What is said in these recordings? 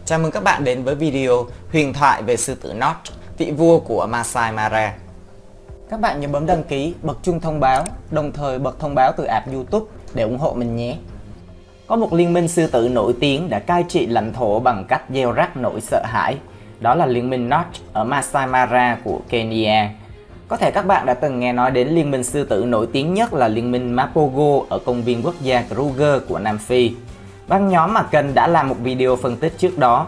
Chào mừng các bạn đến với video huyền thoại về sư tử Notch, vị vua của Masai Mara. Các bạn nhớ bấm đăng ký, bật chuông thông báo, đồng thời bật thông báo từ app YouTube để ủng hộ mình nhé. Có một liên minh sư tử nổi tiếng đã cai trị lãnh thổ bằng cách gieo rắc nỗi sợ hãi. Đó là liên minh Notch ở Masai Mara của Kenya. Có thể các bạn đã từng nghe nói đến liên minh sư tử nổi tiếng nhất là liên minh Mapogo ở công viên quốc gia Kruger của Nam Phi. Băng nhóm mà Kênh đã làm một video phân tích trước đó.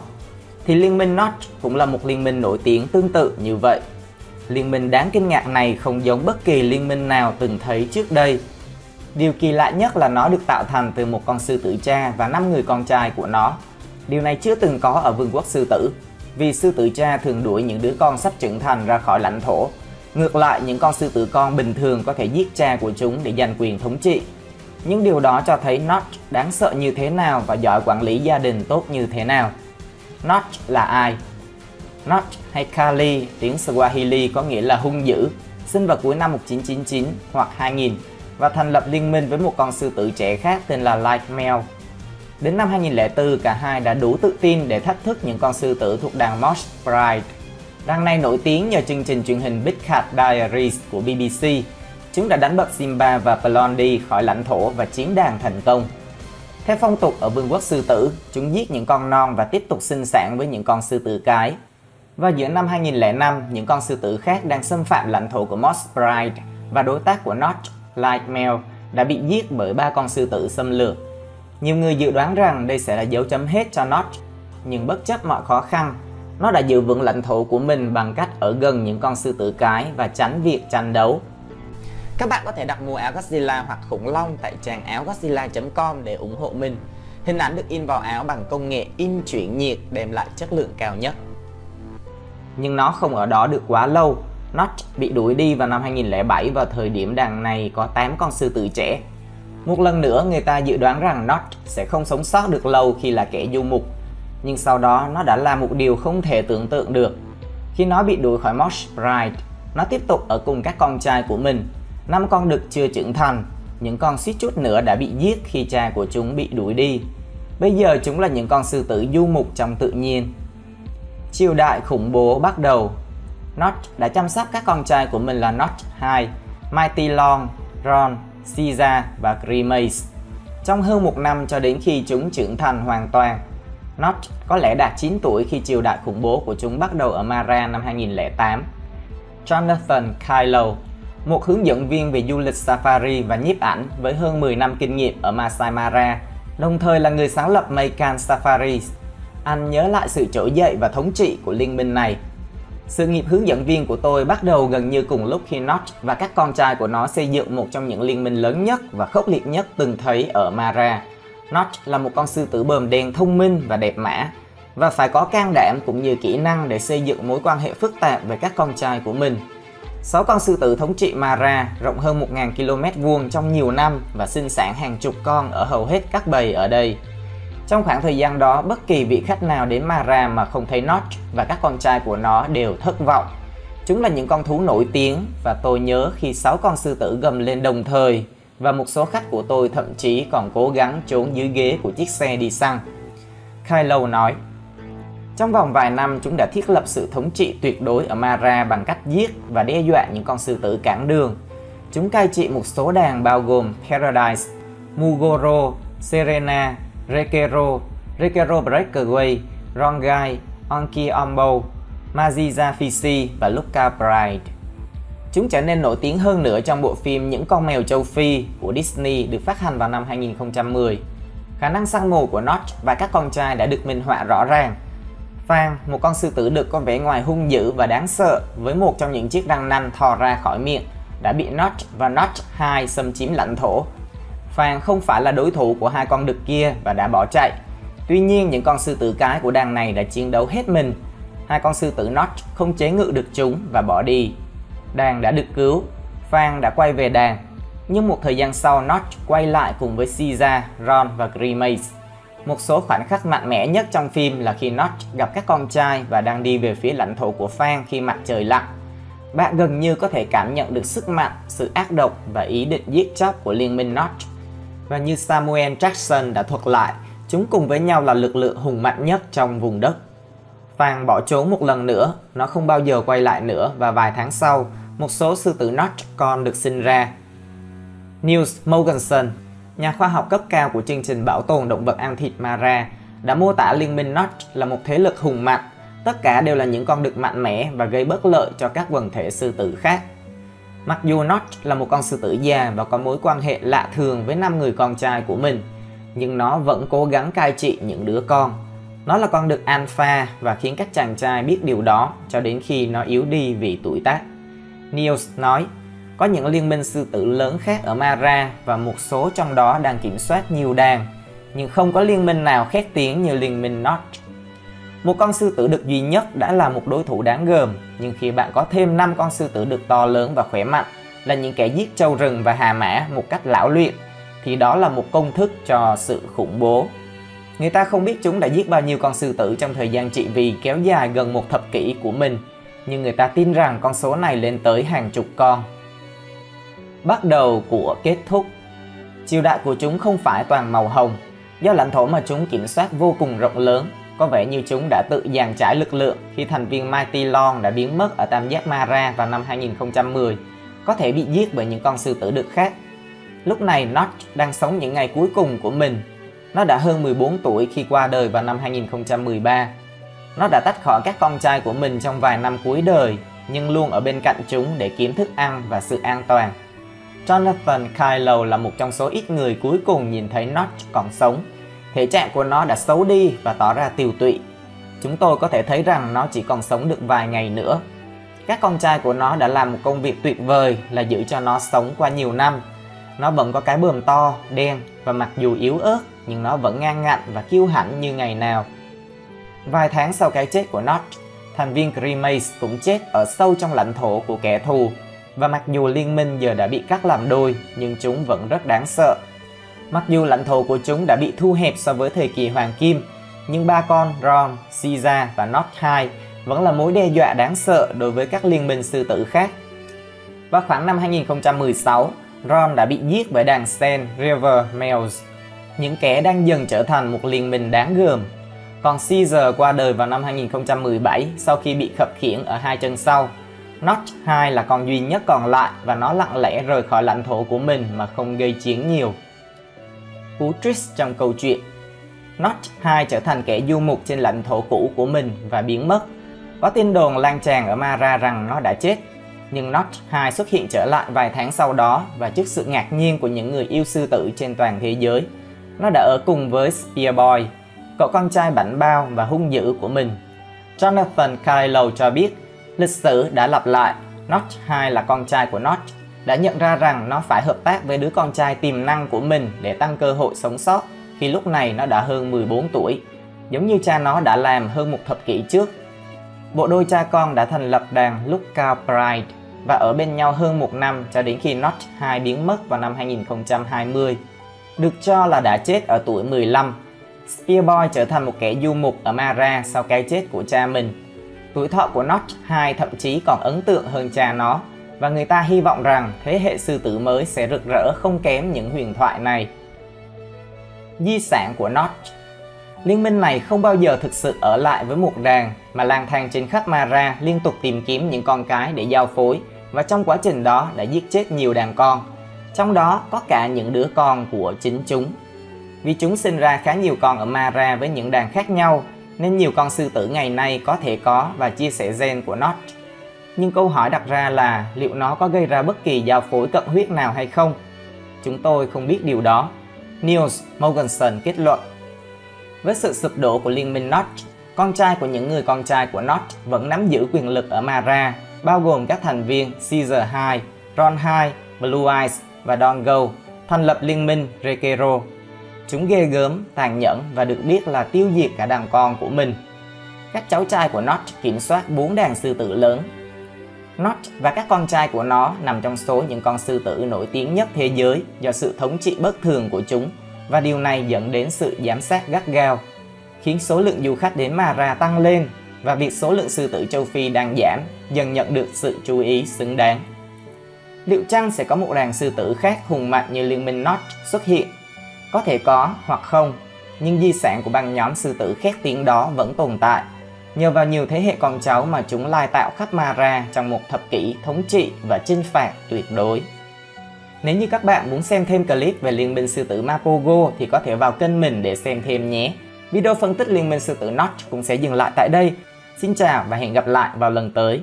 Thì liên minh Notch cũng là một liên minh nổi tiếng tương tự như vậy. Liên minh đáng kinh ngạc này không giống bất kỳ liên minh nào từng thấy trước đây. Điều kỳ lạ nhất là nó được tạo thành từ một con sư tử cha và 5 người con trai của nó. Điều này chưa từng có ở vương quốc sư tử, vì sư tử cha thường đuổi những đứa con sắp trưởng thành ra khỏi lãnh thổ. Ngược lại, những con sư tử con bình thường có thể giết cha của chúng để giành quyền thống trị. Những điều đó cho thấy Notch đáng sợ như thế nào và giỏi quản lý gia đình tốt như thế nào. Notch là ai? Notch hay Kali, tiếng Swahili có nghĩa là hung dữ, sinh vào cuối năm 1999 hoặc 2000 và thành lập liên minh với một con sư tử trẻ khác tên là Lightmel. Đến năm 2004, cả hai đã đủ tự tin để thách thức những con sư tử thuộc đàn Moss Pride. Đàn này nổi tiếng nhờ chương trình truyền hình Big Cat Diaries của BBC. Chúng đã đánh bật Simba và Blondie khỏi lãnh thổ và chiếm đàn thành công. Theo phong tục ở vương quốc sư tử, chúng giết những con non và tiếp tục sinh sản với những con sư tử cái. Và giữa năm 2005, những con sư tử khác đang xâm phạm lãnh thổ của Moss Pride và đối tác của Notch, Lightmel, đã bị giết bởi 3 con sư tử xâm lược. Nhiều người dự đoán rằng đây sẽ là dấu chấm hết cho Notch, nhưng bất chấp mọi khó khăn, nó đã giữ vững lãnh thổ của mình bằng cách ở gần những con sư tử cái và tránh việc tranh đấu. Các bạn có thể đặt mua áo Godzilla hoặc khủng long tại trang áo-godzilla.com để ủng hộ mình. Hình ảnh được in vào áo bằng công nghệ in chuyển nhiệt đem lại chất lượng cao nhất. Nhưng nó không ở đó được quá lâu. Notch bị đuổi đi vào năm 2007 vào thời điểm đàn này có 8 con sư tử trẻ. Một lần nữa, người ta dự đoán rằng Notch sẽ không sống sót được lâu khi là kẻ du mục. Nhưng sau đó nó đã làm một điều không thể tưởng tượng được. Khi nó bị đuổi khỏi Moss Pride, nó tiếp tục ở cùng các con trai của mình. 5 con đực chưa trưởng thành, những con suýt chút nữa đã bị giết khi cha của chúng bị đuổi đi. Bây giờ chúng là những con sư tử du mục trong tự nhiên. Triều đại khủng bố bắt đầu. Notch đã chăm sóc các con trai của mình là Notch 2, Mighty Long, Ron, Caesar và Grimace trong hơn một năm cho đến khi chúng trưởng thành hoàn toàn. Notch có lẽ đạt 9 tuổi khi triều đại khủng bố của chúng bắt đầu ở Mara năm 2008. Jonathan Kylo, một hướng dẫn viên về du lịch safari và nhiếp ảnh với hơn 10 năm kinh nghiệm ở Masai Mara, đồng thời là người sáng lập Macan Safaris. Anh nhớ lại sự trỗi dậy và thống trị của liên minh này. Sự nghiệp hướng dẫn viên của tôi bắt đầu gần như cùng lúc khi Notch và các con trai của nó xây dựng một trong những liên minh lớn nhất và khốc liệt nhất từng thấy ở Mara. Notch là một con sư tử bờm đen thông minh và đẹp mã, và phải có can đảm cũng như kỹ năng để xây dựng mối quan hệ phức tạp với các con trai của mình. 6 con sư tử thống trị Mara rộng hơn 1.000 km vuông trong nhiều năm và sinh sản hàng chục con ở hầu hết các bầy ở đây. Trong khoảng thời gian đó, bất kỳ vị khách nào đến Mara mà không thấy Notch và các con trai của nó đều thất vọng. Chúng là những con thú nổi tiếng và tôi nhớ khi 6 con sư tử gầm lên đồng thời và một số khách của tôi thậm chí còn cố gắng trốn dưới ghế của chiếc xe đi săn. Kylo nói, trong vòng vài năm chúng đã thiết lập sự thống trị tuyệt đối ở Mara bằng cách giết và đe dọa những con sư tử cản đường. Chúng cai trị một số đàn bao gồm Paradise, Mugoro, Serena, Rekero Breakaway, Rongai, Onki Ombo, Maziza Fisi và Luca Pride. Chúng trở nên nổi tiếng hơn nữa trong bộ phim Những con mèo châu Phi của Disney được phát hành vào năm 2010. Khả năng săn mồi của Notch và các con trai đã được minh họa rõ ràng. Fan, một con sư tử đực có vẻ ngoài hung dữ và đáng sợ với một trong những chiếc răng nanh thò ra khỏi miệng, đã bị Notch và Notch 2 xâm chiếm lãnh thổ. Fan không phải là đối thủ của hai con đực kia và đã bỏ chạy. Tuy nhiên, những con sư tử cái của đàn này đã chiến đấu hết mình. Hai con sư tử Notch không chế ngự được chúng và bỏ đi. Đàn đã được cứu, Fan đã quay về đàn. Nhưng một thời gian sau, Notch quay lại cùng với Caesar, Ron và Grimace. Một số khoảnh khắc mạnh mẽ nhất trong phim là khi Notch gặp các con trai và đang đi về phía lãnh thổ của Fan khi mặt trời lặn. Bạn gần như có thể cảm nhận được sức mạnh, sự ác độc và ý định giết chóc của liên minh Notch. Và như Samuel Jackson đã thuật lại, Chúng cùng với nhau là lực lượng hùng mạnh nhất trong vùng đất. Vàng bỏ trốn một lần nữa, nó không bao giờ quay lại nữa và vài tháng sau, một số sư tử Notch con được sinh ra. Niels Mogensen, nhà khoa học cấp cao của chương trình bảo tồn động vật ăn thịt Mara, đã mô tả liên minh Notch là một thế lực hùng mạnh. Tất cả đều là những con đực mạnh mẽ và gây bất lợi cho các quần thể sư tử khác. Mặc dù Notch là một con sư tử già và có mối quan hệ lạ thường với 5 người con trai của mình, nhưng nó vẫn cố gắng cai trị những đứa con. Nó là con đực alpha và khiến các chàng trai biết điều đó cho đến khi nó yếu đi vì tuổi tác. Niels nói, có những liên minh sư tử lớn khác ở Mara và một số trong đó đang kiểm soát nhiều đàn, nhưng không có liên minh nào khét tiếng như liên minh Notch. Một con sư tử đực duy nhất đã là một đối thủ đáng gờm, nhưng khi bạn có thêm 5 con sư tử đực to lớn và khỏe mạnh, là những kẻ giết trâu rừng và hà mã một cách lão luyện, thì đó là một công thức cho sự khủng bố. Người ta không biết chúng đã giết bao nhiêu con sư tử trong thời gian trị vì kéo dài gần một thập kỷ của mình, nhưng người ta tin rằng con số này lên tới hàng chục con. Bắt đầu của kết thúc. Triều đại của chúng không phải toàn màu hồng, do lãnh thổ mà chúng kiểm soát vô cùng rộng lớn. Có vẻ như chúng đã tự dàn trải lực lượng khi thành viên Mighty Long đã biến mất ở tam giác Mara vào năm 2010, có thể bị giết bởi những con sư tử đực khác. Lúc này Notch đang sống những ngày cuối cùng của mình. Nó đã hơn 14 tuổi khi qua đời vào năm 2013. Nó đã tách khỏi các con trai của mình trong vài năm cuối đời, nhưng luôn ở bên cạnh chúng để kiếm thức ăn và sự an toàn. Jonathan Kyle là một trong số ít người cuối cùng nhìn thấy Notch còn sống. Thể trạng của nó đã xấu đi và tỏ ra tiều tụy. Chúng tôi có thể thấy rằng nó chỉ còn sống được vài ngày nữa. Các con trai của nó đã làm một công việc tuyệt vời là giữ cho nó sống qua nhiều năm. Nó vẫn có cái bờm to, đen và mặc dù yếu ớt nhưng nó vẫn ngang ngạnh và kiêu hãnh như ngày nào. Vài tháng sau cái chết của Notch, thành viên Grimace cũng chết ở sâu trong lãnh thổ của kẻ thù. Và mặc dù liên minh giờ đã bị cắt làm đôi, nhưng chúng vẫn rất đáng sợ. Mặc dù lãnh thổ của chúng đã bị thu hẹp so với thời kỳ Hoàng Kim, nhưng ba con Ron, Caesar và Notch 2 vẫn là mối đe dọa đáng sợ đối với các liên minh sư tử khác. Vào khoảng năm 2016, Ron đã bị giết bởi đàn Sen River Males, những kẻ đang dần trở thành một liên minh đáng gờm. Còn Caesar qua đời vào năm 2017 sau khi bị khập khiễng ở hai chân sau. Notch 2 là con duy nhất còn lại và nó lặng lẽ rời khỏi lãnh thổ của mình mà không gây chiến nhiều. Cú twist trong câu chuyện. Notch 2 trở thành kẻ du mục trên lãnh thổ cũ của mình và biến mất. Có tin đồn lan tràn ở Mara rằng nó đã chết. Nhưng Notch 2 xuất hiện trở lại vài tháng sau đó và trước sự ngạc nhiên của những người yêu sư tử trên toàn thế giới, nó đã ở cùng với Spearboy, cậu con trai bảnh bao và hung dữ của mình. Jonathan Kyle cho biết, lịch sử đã lặp lại. Notch 2 là con trai của Notch, đã nhận ra rằng nó phải hợp tác với đứa con trai tiềm năng của mình để tăng cơ hội sống sót khi lúc này nó đã hơn 14 tuổi, giống như cha nó đã làm hơn một thập kỷ trước. Bộ đôi cha con đã thành lập đàn Lookout Pride và ở bên nhau hơn một năm cho đến khi Notch 2 biến mất vào năm 2020. Được cho là đã chết ở tuổi 15, Spearboy trở thành một kẻ du mục ở Mara sau cái chết của cha mình. Tuổi thọ của Notch 2 thậm chí còn ấn tượng hơn cha nó, và người ta hy vọng rằng thế hệ sư tử mới sẽ rực rỡ không kém những huyền thoại này. Di sản của Notch. Liên minh này không bao giờ thực sự ở lại với một đàn, mà lang thang trên khắp Mara liên tục tìm kiếm những con cái để giao phối, và trong quá trình đó đã giết chết nhiều đàn con, trong đó có cả những đứa con của chính chúng. Vì chúng sinh ra khá nhiều con ở Mara với những đàn khác nhau, nên nhiều con sư tử ngày nay có thể có và chia sẻ gen của Notch. Nhưng câu hỏi đặt ra là liệu nó có gây ra bất kỳ giao phối cận huyết nào hay không? Chúng tôi không biết điều đó. Niels Mogensen kết luận. Với sự sụp đổ của liên minh Notch, con trai của những người con trai của Notch vẫn nắm giữ quyền lực ở Mara, bao gồm các thành viên Caesar 2, Ron 2, Blue Eyes và Dongo, thành lập liên minh Rekero. Chúng ghê gớm, tàn nhẫn và được biết là tiêu diệt cả đàn con của mình. Các cháu trai của Notch kiểm soát 4 đàn sư tử lớn. Notch và các con trai của nó nằm trong số những con sư tử nổi tiếng nhất thế giới do sự thống trị bất thường của chúng, và điều này dẫn đến sự giám sát gắt gao, khiến số lượng du khách đến Mara tăng lên và việc số lượng sư tử châu Phi đang giảm dần nhận được sự chú ý xứng đáng. Liệu chăng sẽ có một đàn sư tử khác hùng mạnh như liên minh Notch xuất hiện? Có thể có hoặc không, nhưng di sản của băng nhóm sư tử khét tiếng đó vẫn tồn tại. Nhờ vào nhiều thế hệ con cháu mà chúng lai tạo khắp Mara trong một thập kỷ thống trị và chinh phạt tuyệt đối. Nếu như các bạn muốn xem thêm clip về Liên minh sư tử Mapogo thì có thể vào kênh mình để xem thêm nhé. Video phân tích Liên minh sư tử Notch cũng sẽ dừng lại tại đây. Xin chào và hẹn gặp lại vào lần tới.